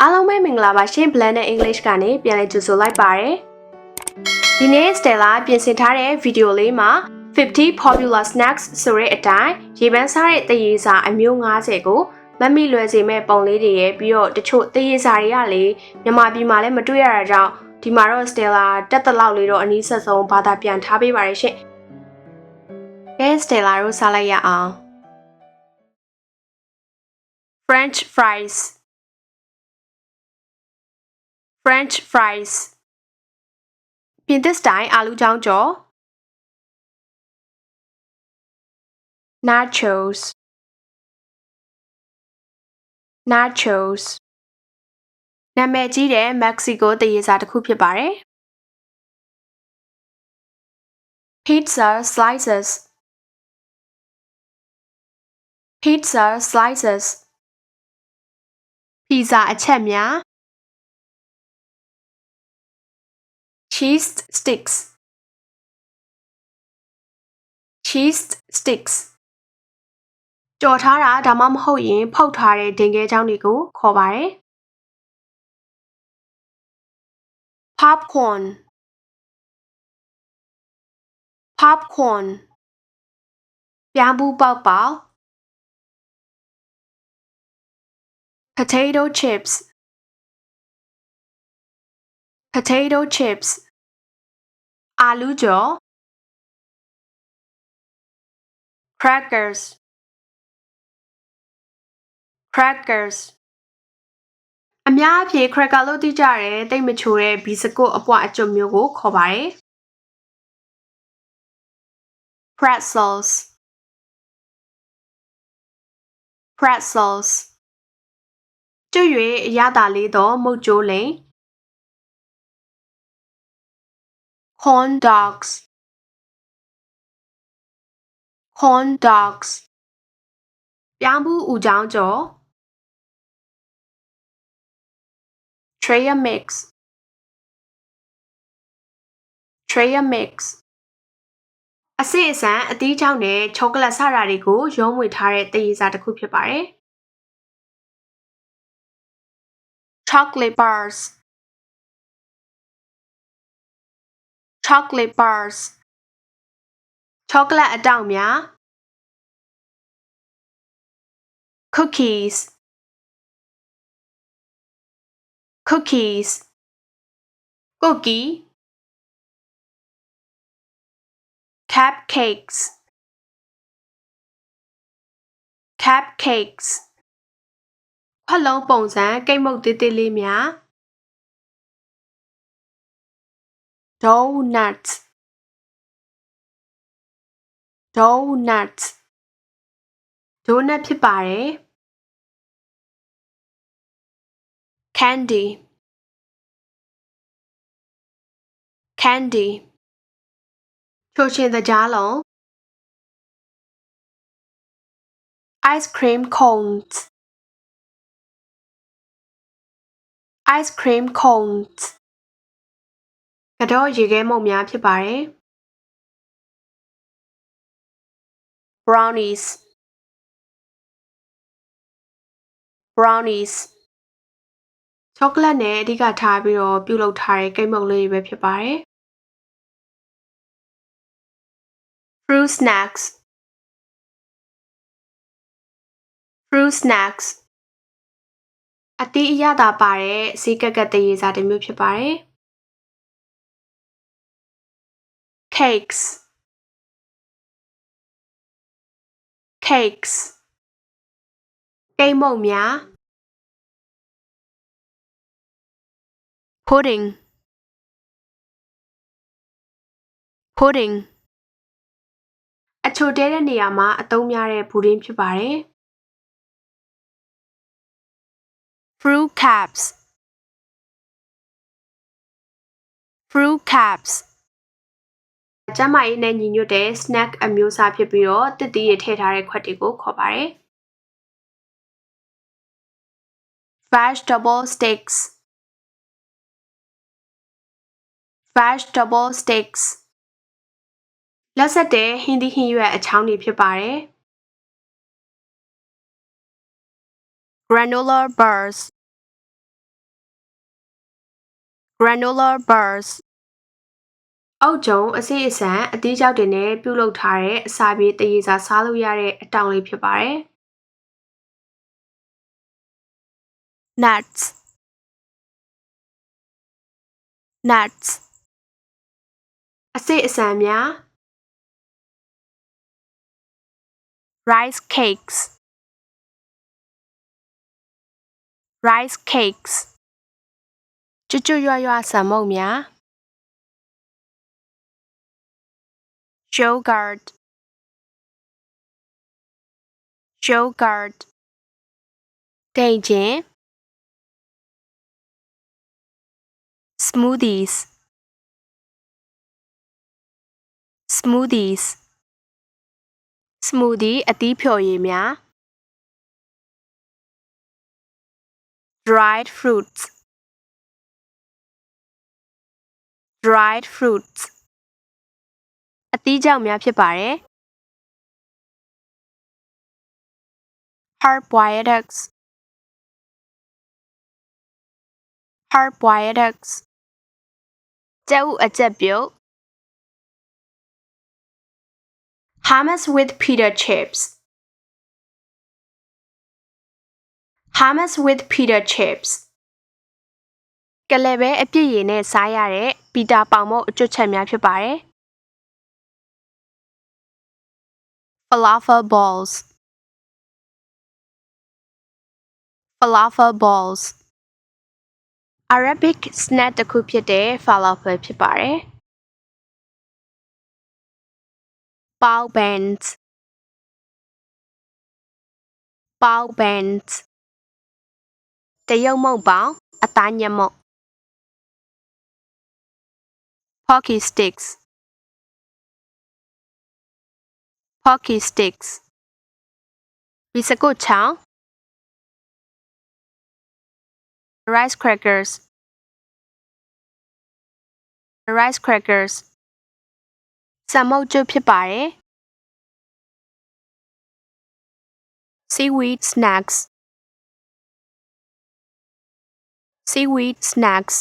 အားလုံးပဲမင်္ဂလာပါရှင် Blended English ကနေပြန်လည်ကြိုဆိုလိုက်ပါတယ်။ဒီနေ့ Stella ပြင်ဆင်ထားတဲ့ဗီဒီယိုလေးမှာ50 popular snacks ဆိုတဲ့အတိုင်းရေပန်းစားတဲ့တရေစာအမျိုး90ကိုမမိလွယ်စေမဲ့ပုံလေးတွေရဲ့ပြီးတော့တချို့တရေစာတွေကလေမြန်မာပြည်မှာလည်းမတွေ့ရတာကြောင့်ဒီမှာတော့ Stella တက်တလောက်လေးတော့အနည်းဆက်ဆုံးဘာသာပြန်ထားပေးပါရရှင်။ကဲ Stella တို့စားလိုက်ရအောင် French fries French fries ပြင်သစ်စတိုင်အာလူချောင်းကျော် nachos nachos နာမည်ကြီးတဲ့ Mexico တရေစာတစ်ခုဖြစ်ပါတယ် pizza slices pizza slices ပီဇာအချက်များ cheese sticks cheese sticks ကြော်ထားတာဒါမှမဟုတ်ရင်ဖောက်ထားတဲ့ဒင်ကဲချောင်းတွေကိုခေါ်ပါတယ် popcorn popcorn ပြောင်းဘူးပေါက်ပေါက် potato chips potato chips အာလူကျော် crackers crackers အများအပြား cracker လို့သိကြတယ်တိတ်မချိုတဲ့ဘီစကွတ်အပွားအကျွတ်မျိုးကိုခေါ်ပါတယ် pretzels pretzels ကျွတ်၍အရသာလေးသောမုတ်ကျိုးလိမ် corn dogs corn dogs ပြောင်းဘူးဥချောင်းကျော် Trail mix Trail mix အစစ်အဆန်အသီးချောင်းနဲ့ချောကလက်စတာတွေကိုရောမွေထားတဲ့တရေစာတစ်ခုဖြစ်ပါတယ် Chocolate bars Chocolate bars ချောကလက်အတောင့်များ Cookies Cookies Cookie Cupcakes Cupcakes ခွက်လုံးပုံစံကိတ်မုတ်သေးသေးလေးများ Donuts Donuts Donut ဖြစ်ပါတယ် Candy Candy ချိုချင်သကြားလုံး Ice cream cones Ice cream cones ကတော့ရေခဲမုန့်များဖြစ်ပါတယ် Brownies Brownies ချောကလက်နဲ့အဓိကထားပြီးတော့ပြုလုပ်ထားတဲ့ကိတ်မုန့်လေးပဲဖြစ်ပါတယ် Fruit snacks Fruit snacks အသီးအရသာပါတဲ့ဈေးကက်ကက်တရေစာတစ်မျိုးဖြစ်ပါတယ် Cakes Cakes ကိတ်မုန့်များ Pudding Pudding အချိုတဲတဲ့နေရာမှာအသုံးများတဲ့ဘူဒင်းဖြစ်ပါတယ် Fruit caps Fruit caps ကျန်းမာရေးနဲ့ညီညွတ်တဲ့ snack အမျိုးအစားဖြစ်ပြီးတော့တစ်သီးရထည့်ထားတဲ့ခွက်တွေကိုခေါ်ပါတယ် Vegetable sticks Vegetable sticks လက်ဆက်တဲ့ဟင်းသီးဟင်းရွက်အချောင်းတွေဖြစ်ပါတယ် Granola bars Granular bars အောက်ကျုံအစိအစံအသီးကြောက်တွေနဲ့ပြုလုပ်ထားတဲ့အစာပြေးတရေစာစားလို့ရတဲ့အတောင်လေးဖြစ်ပါတယ် Nuts Nuts အစိအစံများ Rice cakes Rice cakes ကျွတ်ကျွတ်ရွရွဆံမုတ်များ Yogurt Yogurt ဒိန်ချင်း Smoothies Smoothies Smoothie အသီးဖြော်ရည်များ Dried fruits Dried fruits အသီးကြောက်များဖြစ်ပါတယ် Hard boiled eggs Hard boiled eggs ကြက်ဥအကြက်ပြုတ် Hummus with pita chips Hummus with pita chips ကလယ်ပဲအပြည့်ရည်နဲ့စားရတဲ့ပီတာပေါင်မုတ်အကျွတ်ချက်များဖြစ်ပါတယ် Falafel balls Falafel balls Arabic snack တစ်ခုဖြစ်တဲ့ falafel ဖြစ်ပါတယ် Bao buns Bao buns တရုတ်မုတ်ပေါင်းအသားညက်မုတ် Pocky sticks Pocky sticks ဘီစကွတ်ချောင်း Rice crackers Rice crackers ဆံမုတ်ကျွတ်ဖြစ်ပါတယ် Seaweed snacks Seaweed snacks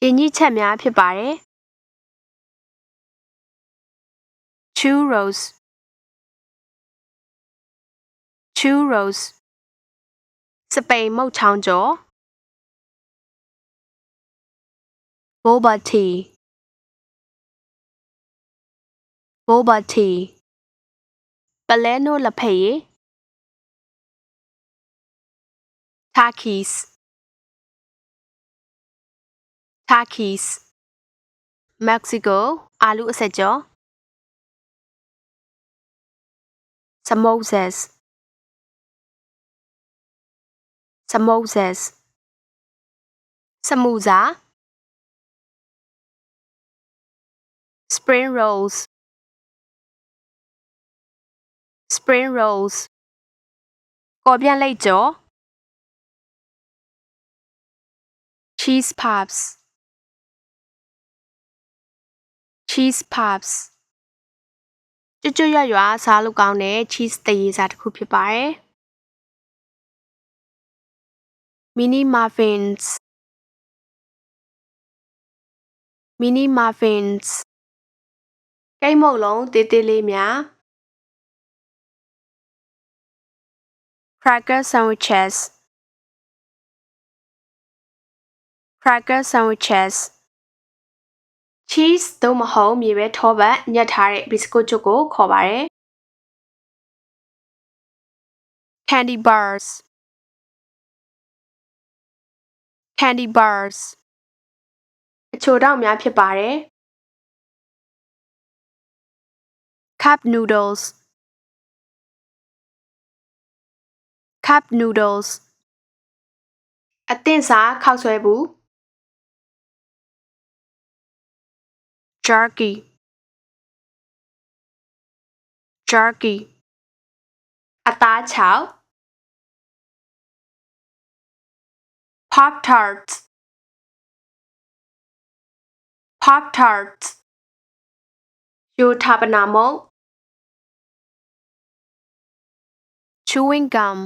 ရင်းနှီးချက်များဖြစ်ပါတယ် Churros Churros စပိန်မုတ်ချောင်းကျော် Boba tea Boba tea ပလဲနို့လက်ဖက်ရည် Takis Takis Mexico အာလူအဆက်ကျော် Samosas Samosas စမူစာ Spring rolls Spring rolls ကော်ပြန်လိပ်ကျော် Cheese puffs Cheese puffs ကျွတ်ကျွတ်ရွရွစားလို့ကောင်းတဲ့ cheese တရေစာတစ်ခုဖြစ်ပါတယ် Mini muffins Mini muffins ကိတ်မုတ်လုံးတေးသေးလေးများ Cracker sandwiches Cracker sandwiches cheese သို့မဟုတ်မြေပဲထောပတ်ညှက်ထားတဲ့ဘီစကွတ်ကျွတ်ကိုခေါ်ပါတယ် Candy bars Candy bars အချိုတောက်များဖြစ်ပါတယ် Cup noodles Cup noodles အသင့်စားခောက်ဆွဲဘူး Jerky Jerky အသားချောက် Pop tarts Pop tarts ယိုထာပနာမုတ် Chewing gum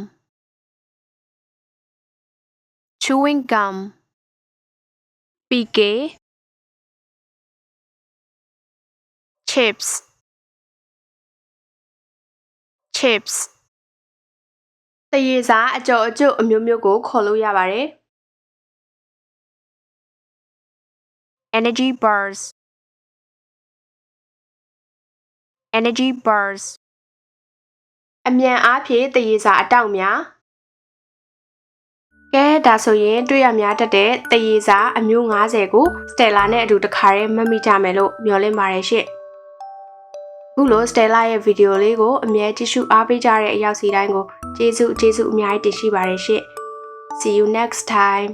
Chewing gum PK chips chips တရေစာအကြော်အကျုပ်အမျိုးမျိုးကိုခေါ်လို့ရပါတယ် energy bars energy bars အမြန်အားဖြင့်တရေစာအတောက်များကဲဒါဆိုရင်တွေ့ရများတတ်တဲ့တရေစာအမျိုး90ကိုစတယ်လာနဲ့အတူတခါတည်းမှတ်မိကြမယ်လို့မျှော်လင့်ပါတယ်ရှင့်ခုလိုစတယ်လာရဲ့ဗီဒီယိုလေးကိုအမြဲကြည့်ရှုအားပေးကြတဲ့အရောက်စီတိုင်းကိုကျေးဇူးအများကြီးတင်ရှိပါတယ်ရှင့် See you next time